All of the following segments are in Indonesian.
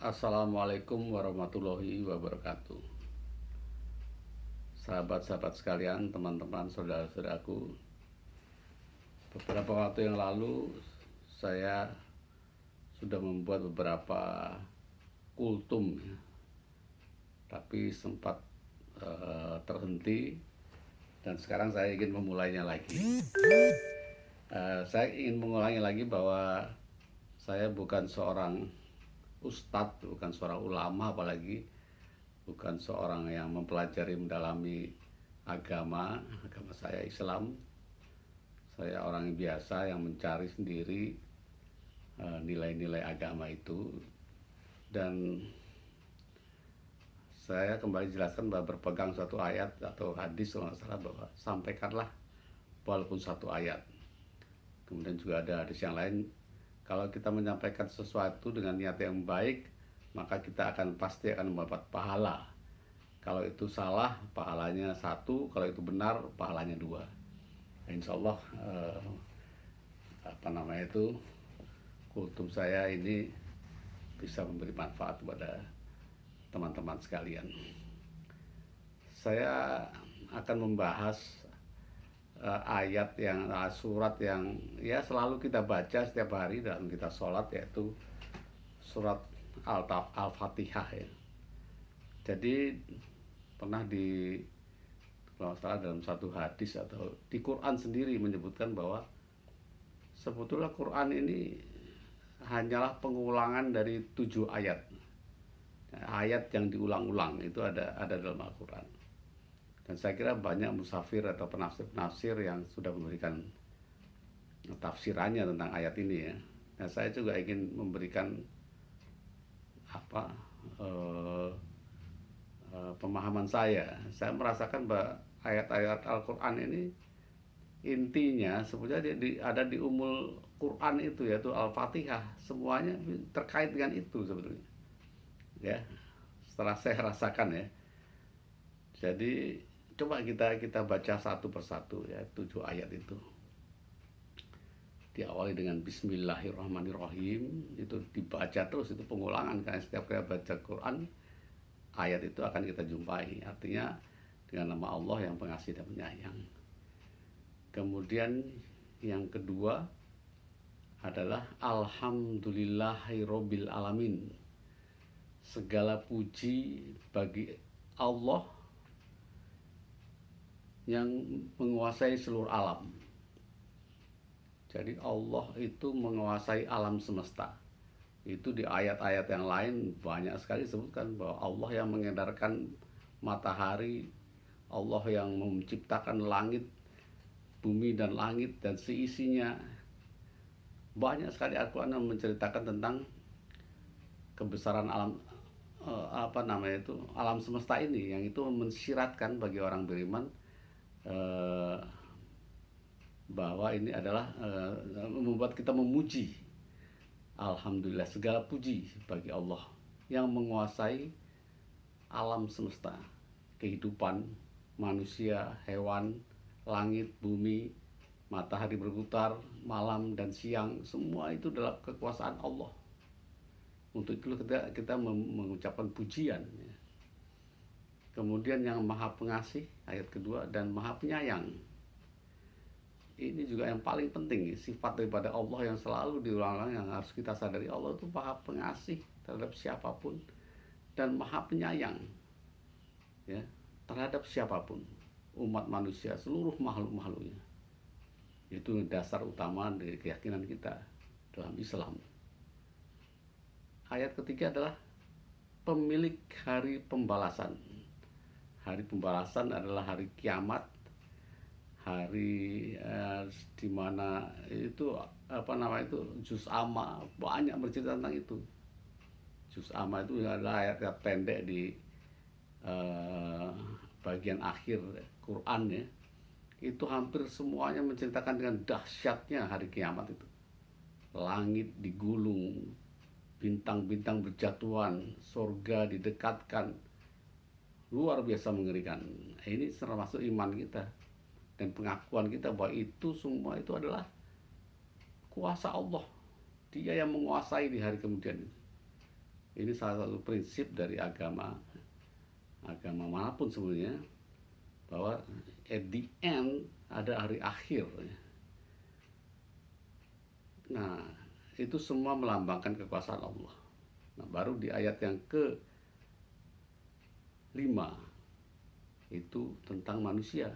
Assalamualaikum warahmatullahi wabarakatuh. Sahabat-sahabat sekalian, teman-teman, saudara-saudaraku. Beberapa waktu yang lalu saya sudah membuat beberapa kultum, ya. Tapi sempat terhenti dan sekarang saya ingin memulainya lagi. Saya ingin mengulangi lagi bahwa saya bukan seorang ustadz, bukan seorang ulama, apalagi bukan seorang yang mempelajari mendalami agama saya Islam. Saya orang biasa yang mencari sendiri nilai-nilai agama itu, dan saya kembali jelaskan bahwa berpegang suatu ayat atau hadis kalau nggak salah, bahwa sampaikanlah walaupun satu ayat. Kemudian juga ada hadis yang lain, kalau kita menyampaikan sesuatu dengan niat yang baik, maka kita pasti akan mendapat pahala. Kalau itu salah, pahalanya 1, kalau itu benar, pahalanya 2. Insya Allah kultum saya ini bisa memberi manfaat kepada teman-teman sekalian. Saya akan membahas surat yang ya selalu kita baca setiap hari dalam kita sholat, yaitu surat Al-Fatihah, ya. Jadi pernah kalau salah dalam satu hadis atau di Quran sendiri menyebutkan bahwa sebetulnya Quran ini hanyalah pengulangan dari 7 ayat. Ayat yang diulang-ulang itu ada dalam Al-Quran. Dan saya kira banyak musafir atau penafsir-penafsir yang sudah memberikan tafsirannya tentang ayat ini, ya. Nah, saya juga ingin memberikan pemahaman saya. Saya merasakan bahwa ayat-ayat Al-Quran ini intinya sebetulnya ada di umul Quran itu, yaitu Al-Fatihah. Semuanya terkait dengan itu sebetulnya, ya. Setelah saya rasakan, ya. Jadi coba kita baca satu persatu, ya, 7 ayat itu. Diawali dengan Bismillahirrahmanirrahim, itu dibaca terus, itu pengulangan, karena setiap kali baca Quran ayat itu akan kita jumpai. Artinya dengan nama Allah yang pengasih dan penyayang. Kemudian yang kedua adalah Alhamdulillahirabbil alamin. Segala puji bagi Allah yang menguasai seluruh alam. Jadi Allah itu menguasai alam semesta. Itu di ayat-ayat yang lain banyak sekali disebutkan bahwa Allah yang mengedarkan matahari, Allah yang menciptakan langit, bumi dan langit dan seisinya. Banyak sekali Al-Quran yang menceritakan tentang kebesaran alam alam semesta ini, yang itu mensiratkan bagi orang beriman bahwa ini adalah membuat kita memuji. Alhamdulillah, segala puji bagi Allah yang menguasai alam semesta, kehidupan manusia, hewan, langit, bumi, matahari berputar, malam dan siang, semua itu dalam kekuasaan Allah. Untuk itu kita mengucapkan pujian, ya. Kemudian yang Maha Pengasih, ayat kedua, dan Maha Penyayang. Ini juga yang paling penting, sifat daripada Allah yang selalu diulang-ulang, yang harus kita sadari. Allah itu Maha Pengasih terhadap siapapun dan Maha Penyayang, ya, terhadap siapapun, umat manusia, seluruh makhluk-makhluknya. Itu dasar utama dari keyakinan kita dalam Islam. Ayat ketiga adalah pemilik hari pembalasan. Hari pembalasan adalah hari kiamat, hari di mana itu juz amma banyak bercerita tentang itu. Juz amma itu adalah ayat-ayat pendek di bagian akhir Quran, ya. Itu hampir semuanya menceritakan dengan dahsyatnya hari kiamat itu. Langit digulung, bintang-bintang berjatuhan, surga didekatkan, luar biasa mengerikan. Ini termasuk iman kita dan pengakuan kita bahwa itu semua itu adalah kuasa Allah. Dia yang menguasai di hari kemudian itu. Ini salah satu prinsip dari agama manapun sebenarnya, bahwa at the end ada hari akhir. Nah, itu semua melambangkan kekuasaan Allah. Nah, baru di ayat yang ke-5 itu tentang manusia.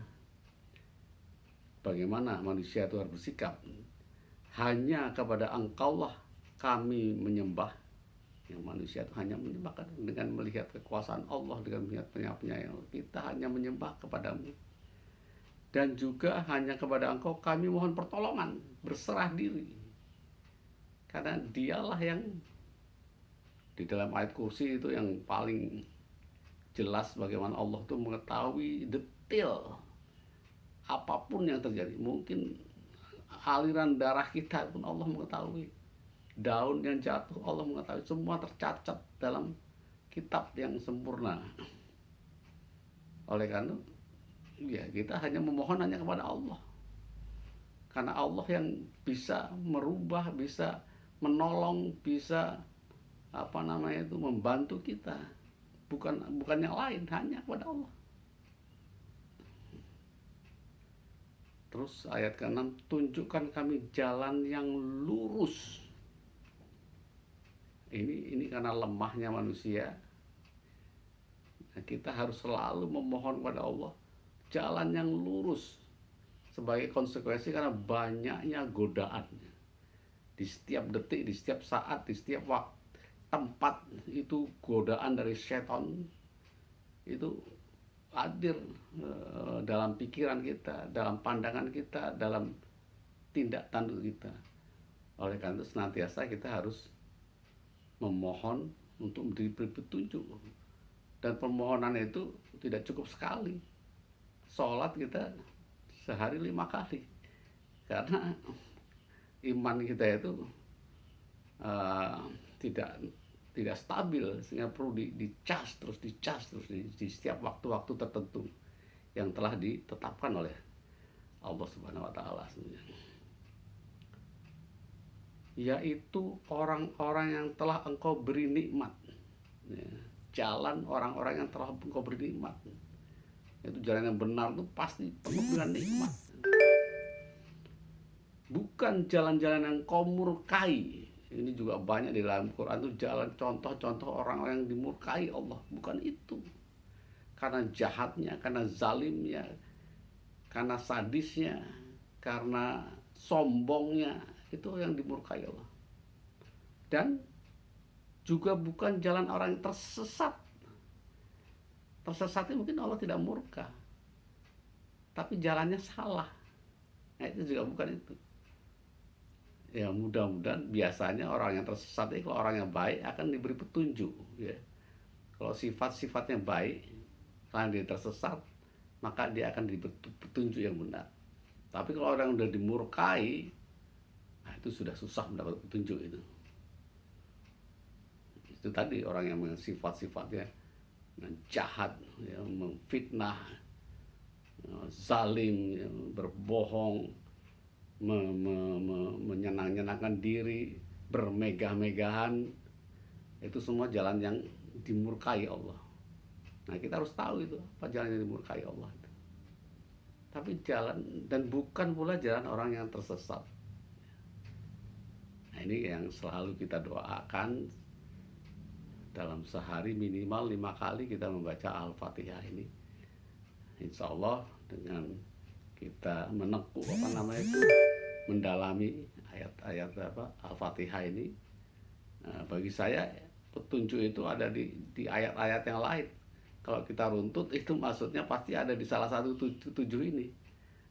Bagaimana manusia itu harus bersikap. Hanya kepada Engkaulah kami menyembah. Yang manusia itu hanya menyembah dengan melihat kekuasaan Allah, dengan melihat penyayang. Kita hanya menyembah kepadamu. Dan juga hanya kepada Engkau kami mohon pertolongan, berserah diri. Karena dialah yang di dalam ayat kursi itu yang paling jelas bagaimana Allah itu mengetahui detail apapun yang terjadi. Mungkin aliran darah kita pun Allah mengetahui. Daun yang jatuh Allah mengetahui. Semua tercatat dalam kitab yang sempurna. Oleh karena ya kita hanya memohon hanya kepada Allah. Karena Allah yang bisa merubah, bisa menolong, bisa membantu kita. Bukan yang lain, hanya kepada Allah. Terus ayat ke-6, tunjukkan kami jalan yang lurus. Ini karena lemahnya manusia. Nah, kita harus selalu memohon kepada Allah jalan yang lurus. Sebagai konsekuensi karena banyaknya godaan. Di setiap detik, di setiap saat, di setiap waktu, tempat itu godaan dari setan itu hadir dalam pikiran kita, dalam pandangan kita, dalam tindak tanduk kita. Oleh karena itu senantiasa kita harus memohon untuk diberi petunjuk. Dan permohonan itu tidak cukup sekali. Sholat kita sehari 5 kali. Karena iman kita itu tidak stabil, sehingga perlu dicas terus di setiap waktu-waktu tertentu yang telah ditetapkan oleh Allah Subhanahu wa taala sebenarnya. Yaitu orang-orang yang telah Engkau beri nikmat. Ya, jalan orang-orang yang telah Engkau beri nikmat. Itu jalan yang benar itu pasti penuh dengan nikmat. Bukan jalan-jalan yang Engkau murkai. Ini juga banyak di dalam Quran itu jalan contoh-contoh orang-orang yang dimurkai Allah. Bukan itu. Karena jahatnya, karena zalimnya, karena sadisnya, karena sombongnya, itu yang dimurkai Allah. Dan juga bukan jalan orang yang tersesat. Tersesatnya mungkin Allah tidak murka, tapi jalannya salah. Nah, itu juga bukan itu. Ya, mudah-mudahan biasanya orang yang tersesat itu, kalau orang yang baik akan diberi petunjuk, ya. Kalau sifat-sifatnya baik, kalau dia tersesat, maka dia akan diberi petunjuk yang benar. Tapi kalau orang udah dimurkai, nah itu sudah susah mendapat petunjuk itu. Itu tadi orang yang sifat-sifatnya jahat, ya, memfitnah, zalim, ya, berbohong, menyenang-nyenangkan diri, bermegah-megahan, itu semua jalan yang dimurkai Allah. Nah, kita harus tahu itu apa jalan yang dimurkai Allah itu. Tapi jalan, dan bukan pula jalan orang yang tersesat. Nah, ini yang selalu kita doakan. Dalam sehari minimal 5 kali kita membaca Al-Fatihah ini. Insya Allah dengan kita menekuk mendalami ayat-ayat Al-Fatihah ini, bagi saya petunjuk itu ada di ayat-ayat yang lain. Kalau kita runtut itu maksudnya pasti ada di salah satu 7 ini.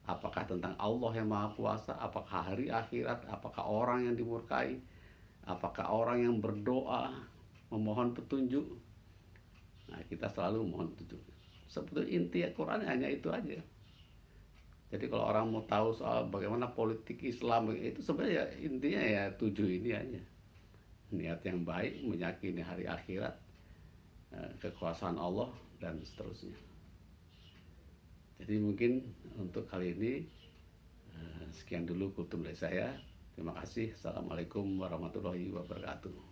Apakah tentang Allah yang Maha Kuasa, apakah hari akhirat, apakah orang yang dimurkai, apakah orang yang berdoa memohon petunjuk. Nah, kita selalu memohon petunjuk. Sebetulnya inti Quran hanya itu aja. Jadi kalau orang mau tahu soal bagaimana politik Islam, itu sebenarnya intinya ya 7 ini aja. Niat yang baik, meyakini hari akhirat, kekuasaan Allah, dan seterusnya. Jadi mungkin untuk kali ini sekian dulu kultum dari saya. Terima kasih. Assalamualaikum warahmatullahi wabarakatuh.